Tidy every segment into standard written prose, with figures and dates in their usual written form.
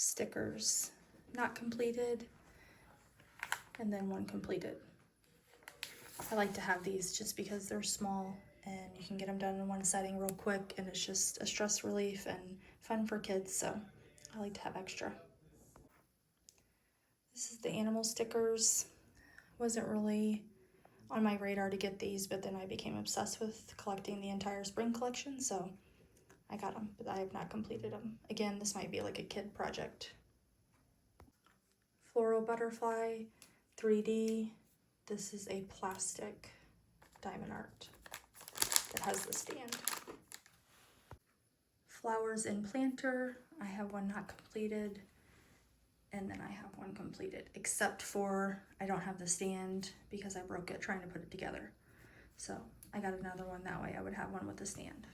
stickers not completed, and then one completed. I like to have these just because they're small and you can get them done in one setting real quick, and it's just a stress relief and fun for kids, so I like to have extra. This is the animal stickers. Wasn't really on my radar to get these, but then I became obsessed with collecting the entire spring collection, so I got them, but I have not completed them. Again, this might be like a kid project. Floral butterfly, 3D. This is a plastic diamond art that has the stand. Flowers in planter. I have one not completed, and then I have one completed, except for I don't have the stand because I broke it trying to put it together. So I got another one, that way I would have one with a stand.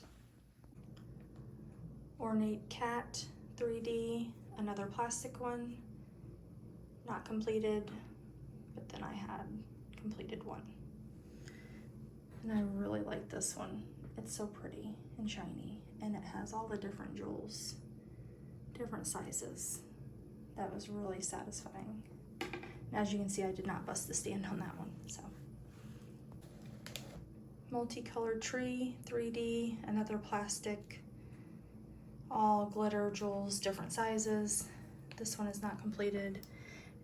Ornate cat, 3D, another plastic one, not completed, but then I had completed one. And I really like this one. It's so pretty and shiny, and it has all the different jewels, different sizes. That was really satisfying. And as you can see, I did not bust the stand on that one, so. Multicolored tree, 3D, another plastic, all glitter jewels, different sizes. This one is not completed,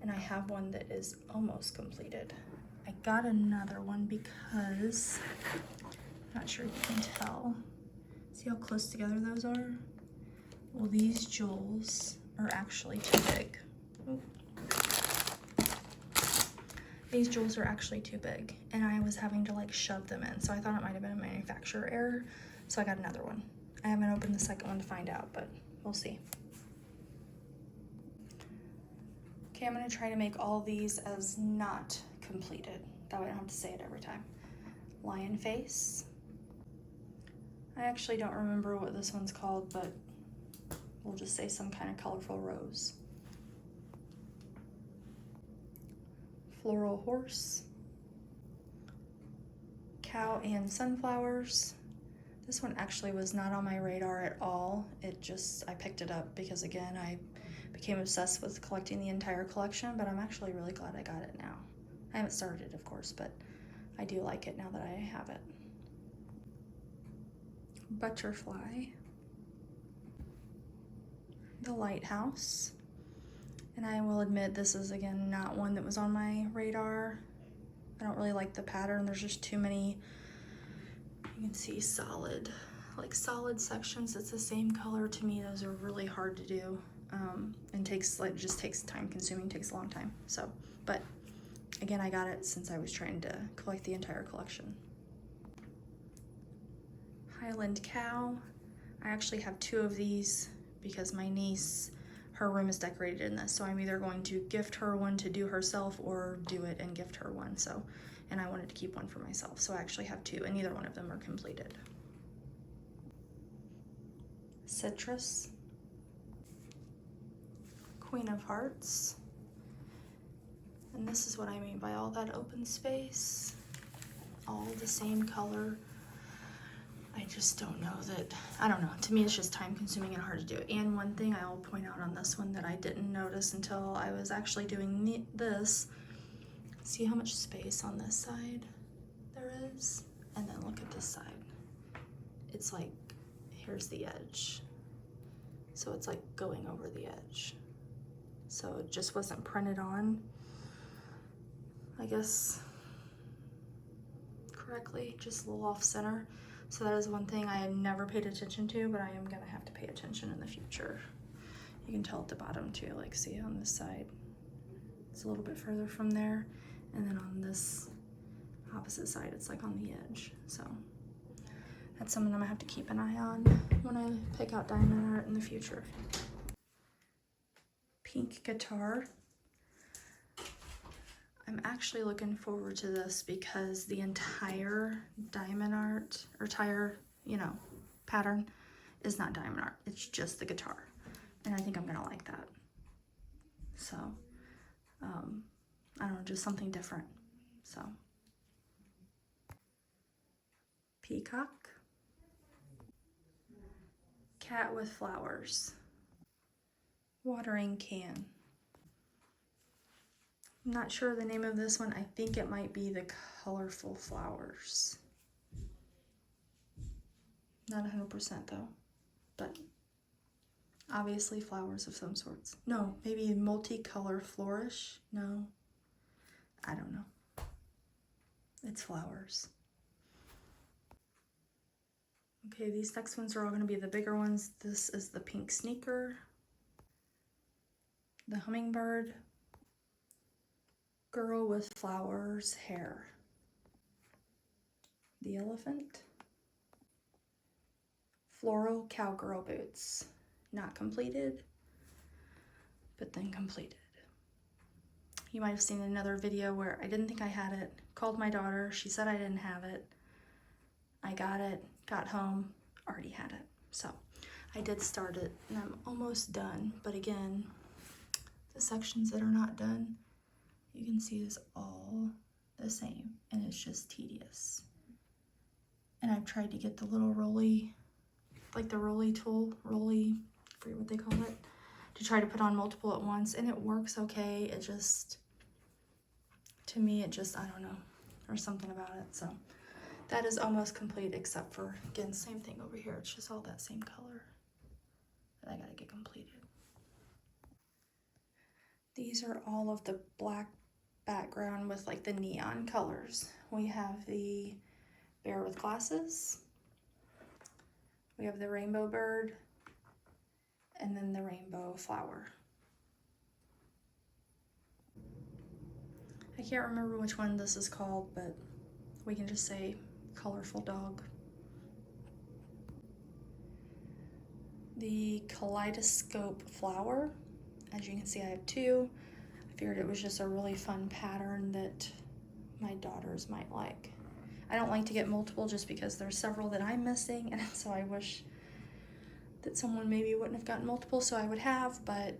and I have one that is almost completed. I got another one because, I'm not sure you can tell. See how close together those are? Well, these jewels are actually too big. Ooh. These jewels are actually too big, and I was having to like shove them in, so I thought it might have been a manufacturer error, so I got another one. I haven't opened the second one to find out, but we'll see. Okay, I'm gonna try to make all these as not completed. That way I don't have to say it every time. Lion face. I actually don't remember what this one's called, but we'll just say some kind of colorful rose. Floral horse. Cow and sunflowers. This one actually was not on my radar at all. I picked it up because, again, I became obsessed with collecting the entire collection, but I'm actually really glad I got it now. I haven't started it, of course, but I do like it now that I have it. Butterfly. The lighthouse. And I will admit, this is, again, not one that was on my radar. I don't really like the pattern. There's just too many, you can see solid sections. It's the same color. To me, those are really hard to do, and just takes time consuming, takes a long time. So, but again, I got it since I was trying to collect the entire collection. Highland cow. I actually have two of these because my niece, her room is decorated in this, so I'm either going to gift her one to do herself or do it and gift her one. So, and I wanted to keep one for myself, so I actually have two, and neither one of them are completed. Citrus. Queen of Hearts. And this is what I mean by all that open space, all the same color. I just don't know that, I don't know, to me it's just time consuming and hard to do. And one thing I'll point out on this one that I didn't notice until I was actually doing this, see how much space on this side there is? And then look at this side. It's like, here's the edge. So it's like going over the edge. So it just wasn't printed on, I guess, correctly, just a little off center. So that is one thing I had never paid attention to, but I am gonna have to pay attention in the future. You can tell at the bottom too, like see on this side, it's a little bit further from there. And then on this opposite side, it's like on the edge. So that's something I'm gonna have to keep an eye on when I pick out diamond art in the future. Pink guitar. I'm actually looking forward to this because the entire diamond art, or entire, pattern is not diamond art. It's just the guitar. And I think I'm gonna like that. So, I don't know, just something different. So, peacock. Cat with flowers. watering can. I'm not sure the name of this one. I think it might be the Colorful Flowers. Not 100% though, but obviously flowers of some sorts. No, maybe Multicolor Flourish? No, I don't know. It's flowers. Okay, these next ones are all gonna be the bigger ones. This is the Pink Sneaker, the Hummingbird, Girl with Flowers Hair, the Elephant, Floral Cowgirl Boots, not completed, but then completed. You might have seen another video where I didn't think I had it, called my daughter, she said I didn't have it, I got it, got home, already had it. So I did start it and I'm almost done, but again, the sections that are not done, you can see is all the same and it's just tedious. And I've tried to get the little rolly, like the rolly tool, rolly, I forget what they call it, to try to put on multiple at once, and it works okay. It just, to me, it just, I don't know, there's something about it. So that is almost complete, except for, again, same thing over here. It's just all that same color that I gotta get completed. These are all of the black background with like the neon colors. We have the bear with glasses, we have the rainbow bird, and then the rainbow flower. I can't remember which one this is called, but we can just say colorful dog. The kaleidoscope flower, as you can see I have two. I figured it was just a really fun pattern that my daughters might like. I don't like to get multiple just because there's several that I'm missing, and so I wish that someone maybe wouldn't have gotten multiple, so I would have, but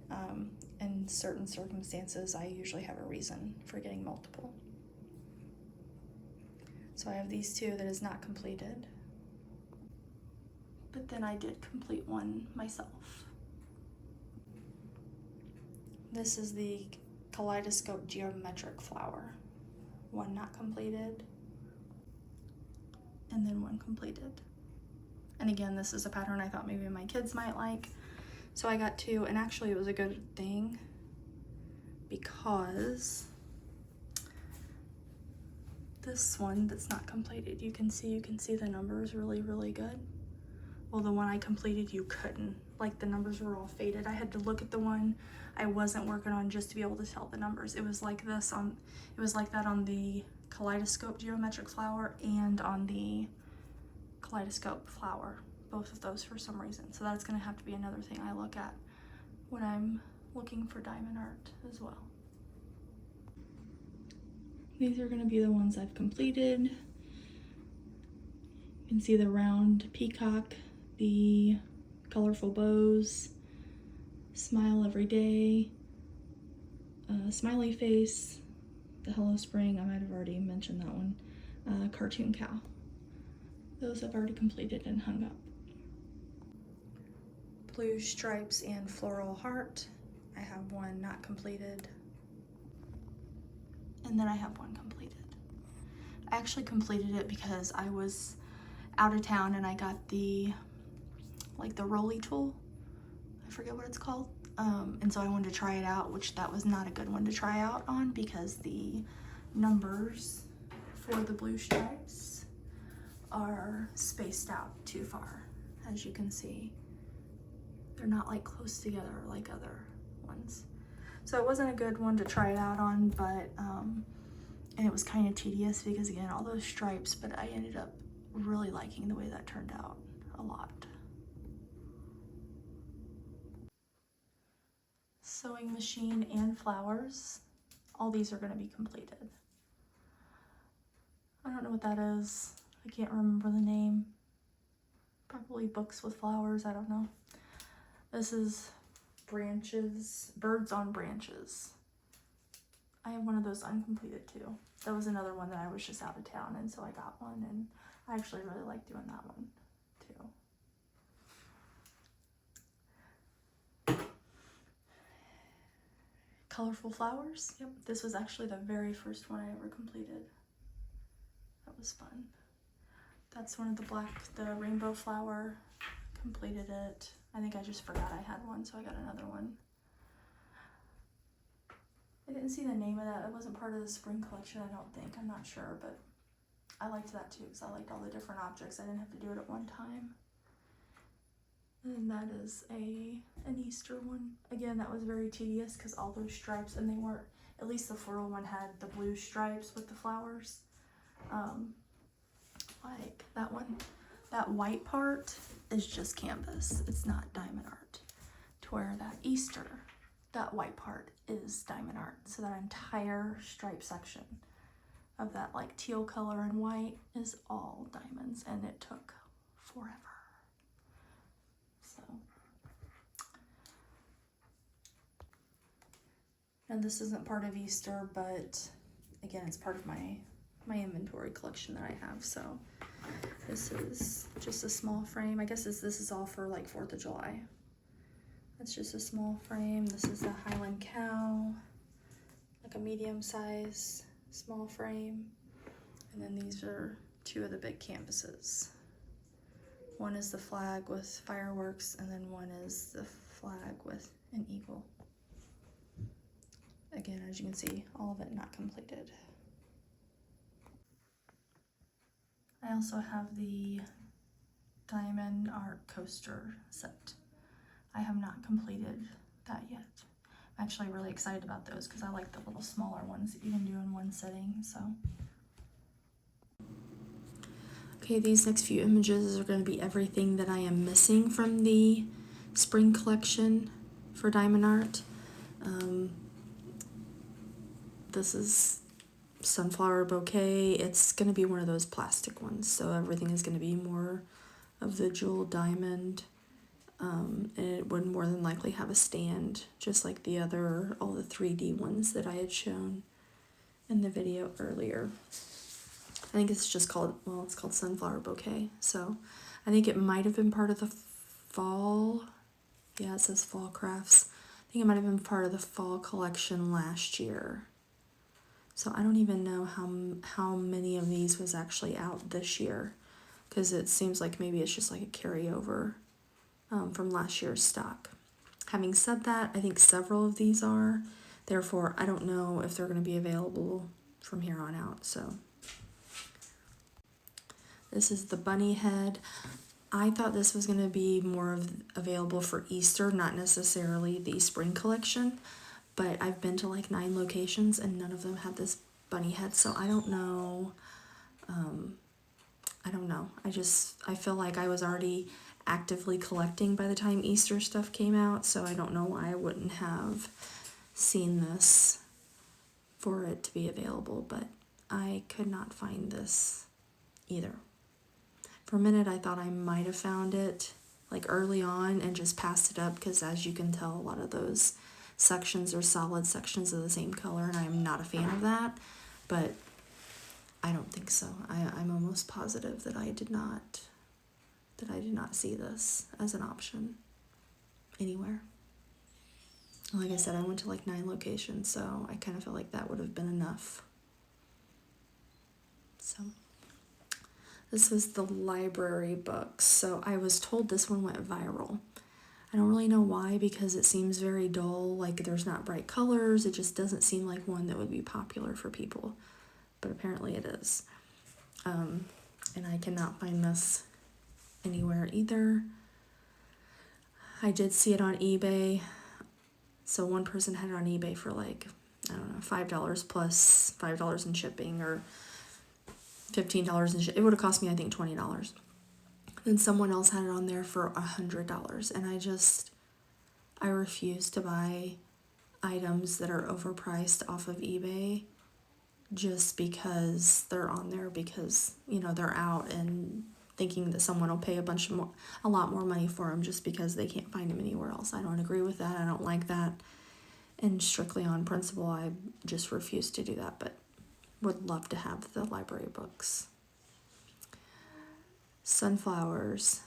in certain circumstances I usually have a reason for getting multiple. So I have these two that is not completed, but then I did complete one myself. This is the kaleidoscope geometric flower. One not completed, and then one completed. And again, this is a pattern I thought maybe my kids might like. So I got two, and actually it was a good thing because this one that's not completed, you can see the numbers really, really good. Well, the one I completed, you couldn't. Like the numbers were all faded. I had to look at the one I wasn't working on just to be able to tell the numbers. It was like this on, it was like that on the kaleidoscope geometric flower and on the kaleidoscope flower, both of those for some reason. So that's gonna have to be another thing I look at when I'm looking for diamond art as well. These are gonna be the ones I've completed. You can see the round peacock, the colorful bows, smile every day, smiley face, the hello spring, I might have already mentioned that one, cartoon cow. Those I've already completed and hung up. Blue stripes and floral heart. I have one not completed. And then I have one completed. I actually completed it because I was out of town and I got the, like the rolly tool. I forget what it's called. And so I wanted to try it out, which that was not a good one to try out on because the numbers for the blue stripes are spaced out too far, as you can see. They're not like close together like other ones. So it wasn't a good one to try it out on, but, and it was kind of tedious because again, all those stripes, but I ended up really liking the way that turned out a lot. Sewing machine and flowers. All these are gonna be completed. I don't know what that is. I can't remember the name. Probably books with flowers, I don't know. This is branches, birds on branches. I have one of those uncompleted too. That was another one that I was just out of town and so I got one, and I actually really like doing that one too. colorful flowers. Yep, this was actually the very first one I ever completed. That was fun. That's one of the rainbow flower. Completed it. I think I just forgot I had one, so I got another one. I didn't see the name of that. It wasn't part of the spring collection, I don't think. I'm not sure, but I liked that too because I liked all the different objects. I didn't have to do it at one time. And that is an Easter one. Again, that was very tedious because all those stripes, and they weren't, at least the floral one had the blue stripes with the flowers. Like that one. That white part is just canvas. It's not diamond art. To where that Easter, that white part is diamond art. So that entire stripe section of that like teal color and white is all diamonds, and it took forever. So, and this isn't part of Easter, but again, it's part of my inventory collection that I have. So this is just a small frame. I guess this is all for like 4th of July. That's just a small frame. This is the Highland Cow, like a medium size small frame. And then these are 2 of the big canvases. One is the flag with fireworks, and then one is the flag with an eagle. Again, as you can see, all of it not completed. I also have the diamond art coaster set. I have not completed that yet. I'm actually really excited about those because I like the little smaller ones that you can do in one sitting, so. Okay, these next few images are going to be everything that I am missing from the spring collection for diamond art. This is sunflower bouquet. It's going to be one of those plastic ones, so everything is going to be more of the jewel diamond, and it would more than likely have a stand, just like all the 3D ones that I had shown in the video earlier. I think it's just called, well, it's called Sunflower Bouquet. So I think it might have been part of the fall. Yeah, it says Fall Crafts. I think it might have been part of the fall collection last year. So I don't even know how many of these was actually out this year, because it seems like maybe it's just like a carryover from last year's stock. Having said that, I think several of these are. Therefore, I don't know if they're going to be available from here on out. So this is the bunny head. I thought this was going to be more available for Easter, not necessarily the spring collection. But I've been to like 9 locations and none of them had this bunny head. So I don't know. I don't know. I feel like I was already actively collecting by the time Easter stuff came out. So I don't know why I wouldn't have seen this for it to be available. But I could not find this either. For a minute, I thought I might have found it like early on and just passed it up, because as you can tell, a lot of those sections are solid sections of the same color, and I'm not a fan of that, but I don't think so. I'm almost positive that I did not see this as an option anywhere. Like I said, I went to like 9 locations, so I kind of felt like that would have been enough. So this was the library books. So I was told this one went viral. I don't really know why, because it seems very dull, like there's not bright colors. It just doesn't seem like one that would be popular for people, but apparently it is. And I cannot find this anywhere either. I did see it on eBay. So one person had it on eBay for like, I don't know, $5 plus $5 in shipping, or $15 in shipping. It would have cost me, I think, $20. Then someone else had it on there for $100, and I refuse to buy items that are overpriced off of eBay just because they're on there, because, you know, they're out, and thinking that someone will pay a lot more money for them just because they can't find them anywhere else. I don't agree with that. I don't like that. And strictly on principle, I just refuse to do that, but would love to have the library books. Sunflowers.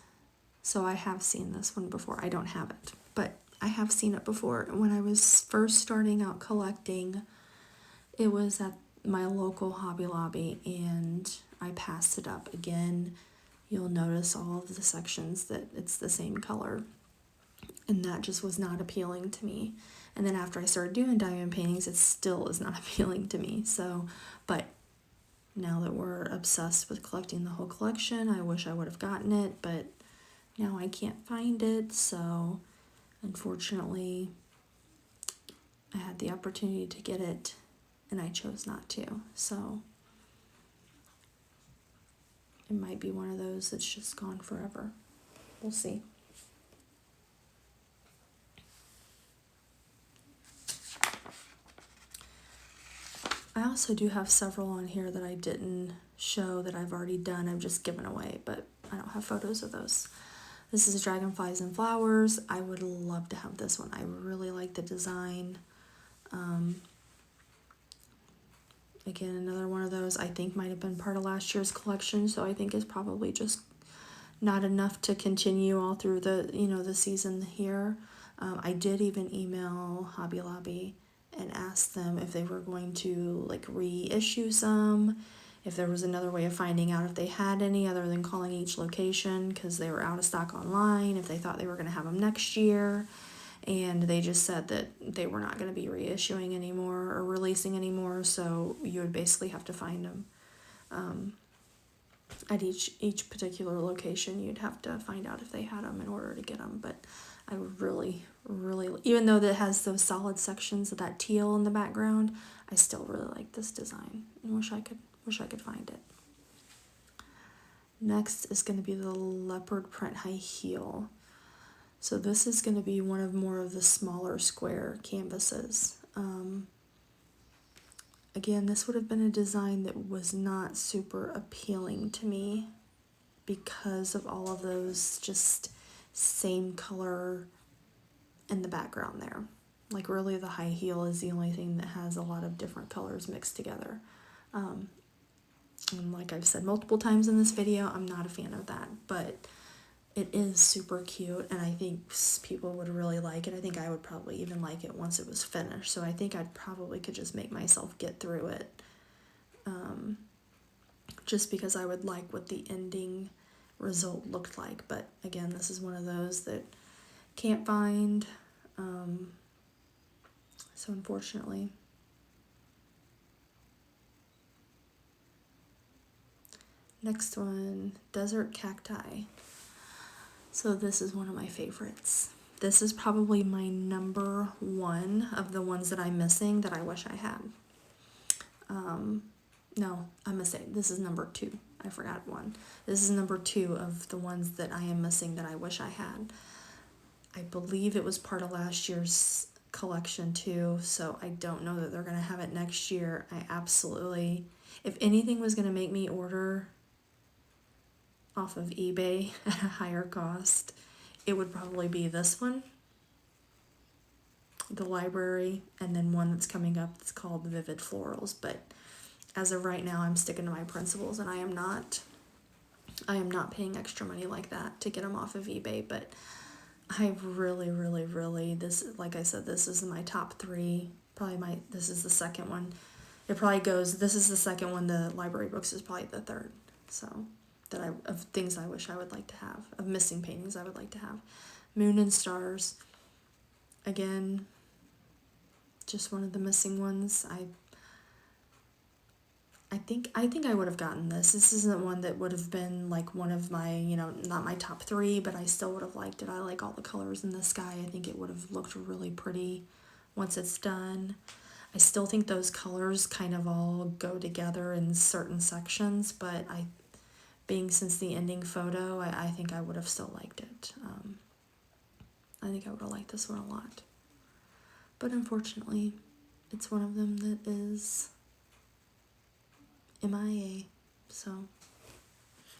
So I have seen this one before. I don't have it, but I have seen it before. When I was first starting out collecting, it was at my local Hobby Lobby, and I passed it up. Again, you'll notice all of the sections that it's the same color, and that just was not appealing to me. And then after I started doing diamond paintings, it still is not appealing to me. So, but now that we're obsessed with collecting the whole collection, I wish I would have gotten it, but now I can't find it. So unfortunately, I had the opportunity to get it and I chose not to. So it might be one of those that's just gone forever. We'll see. I also do have several on here that I didn't show that I've already done. I've just given away, but I don't have photos of those. This is Dragonflies and Flowers. I would love to have this one. I really like the design. Again, another one of those I think might have been part of last year's collection, so I think it's probably just not enough to continue all through the, the season here. I did even email Hobby Lobby and ask them if they were going to like reissue some, if there was another way of finding out if they had any other than calling each location because they were out of stock online, if they thought they were going to have them next year. And they just said that they were not going to be reissuing anymore or releasing anymore, so you would basically have to find them. At each particular location, you'd have to find out if they had them in order to get them. But I would really, even though that has those solid sections of that teal in the background, I still really like this design and wish I could find it. Next is going to be the leopard print high heel. So this is going to be one of more of the smaller square canvases. Again, this would have been a design that was not super appealing to me because of all of those just same color in the background there. Like really the high heel is the only thing that has a lot of different colors mixed together. And like I've said multiple times in this video, I'm not a fan of that, but it is super cute, and I think people would really like it. I think I would probably even like it once it was finished, so I think I'd probably could just make myself get through it, just because I would like what the ending result looked like. But again, this is one of those that can't find, so unfortunately. Next one, Desert Cacti. So this is one of my favorites. This is probably my number one of the ones that I'm missing that I wish I had. No, I'm missing. This is number two. I forgot one. This is number two of the ones that I am missing that I wish I had. I believe it was part of last year's collection too, so I don't know that they're going to have it next year. I absolutely, if anything was going to make me order off of eBay at a higher cost, it would probably be this one, the library, and then one that's coming up that's called Vivid Florals. But as of right now, I'm sticking to my principles, and I am not paying extra money like that to get them off of eBay. But I really, this, like I said, this is my top three. This is the second one. It probably goes, this is the second one, the library books is probably the third. So of things I wish I would like to have, of missing paintings I would like to have. Moon and Stars, again, just one of the missing ones. I think I would have gotten this. This isn't one that would have been like one of my, not my top three, but I still would have liked it. I like all the colors in the sky. I think it would have looked really pretty once it's done. I still think those colors kind of all go together in certain sections, but being since the ending photo, I think I would have still liked it. I think I would have liked this one a lot. But unfortunately, it's one of them that is MIA. So,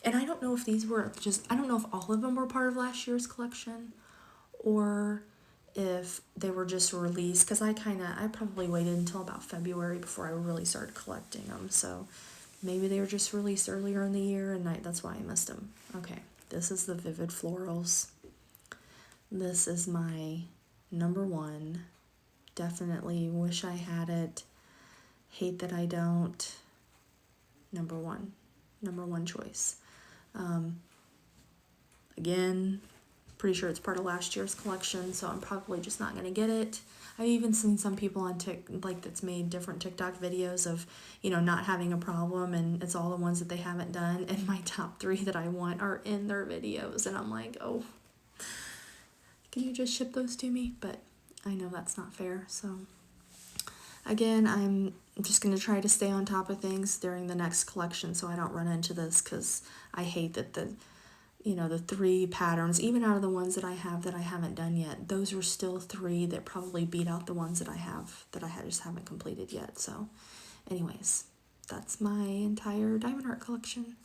and I don't know if these were I don't know if all of them were part of last year's collection or if they were just released, because I probably waited until about February before I really started collecting them. So maybe they were just released earlier in the year and that's why I missed them. Okay, this is the Vivid Florals. This is my number one. Definitely wish I had it. Hate that I don't. Number one choice. Again, pretty sure it's part of last year's collection, so I'm probably just not gonna get it. I've even seen some people on that's made different TikTok videos of, not having a problem, and it's all the ones that they haven't done, and my top 3 that I want are in their videos, and I'm like, oh, can you just ship those to me? But I know that's not fair, so again, I'm just going to try to stay on top of things during the next collection so I don't run into this, because I hate that the 3 patterns, even out of the ones that I have that I haven't done yet, those are still 3 that probably beat out the ones that I have that I just haven't completed yet. So anyways, that's my entire diamond art collection.